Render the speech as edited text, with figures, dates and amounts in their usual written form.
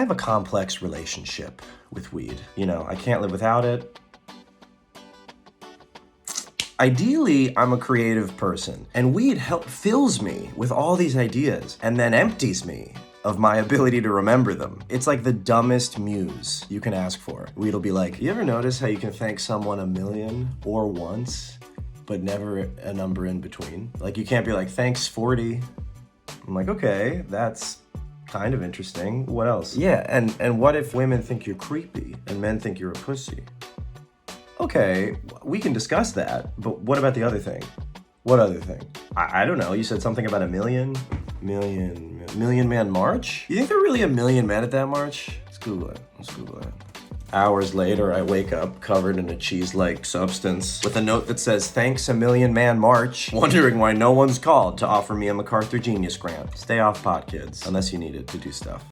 I have a complex relationship with weed. You know, I can't live without it. Ideally, I'm a creative person, and weed fills me with all these ideas and then empties me of my ability to remember them. It's like the dumbest muse you can ask for. Weed will be like, you ever notice how you can thank someone 1,000,000 or once, but never a number in between? Like, you can't be like, thanks 40. I'm like, okay, that's kind of interesting. What else? Yeah, and what if women think you're creepy and men think you're a pussy? Okay, we can discuss that, but what about the other thing? What other thing? I don't know, you said something about 1,000,000 man march? You think there are really 1,000,000 men at that march? Let's Google it. Hours later, I wake up covered in a cheese-like substance with a note that says, thanks 1,000,000 man march, wondering why no one's called to offer me a MacArthur Genius Grant. Stay off pot, kids, unless you need it to do stuff.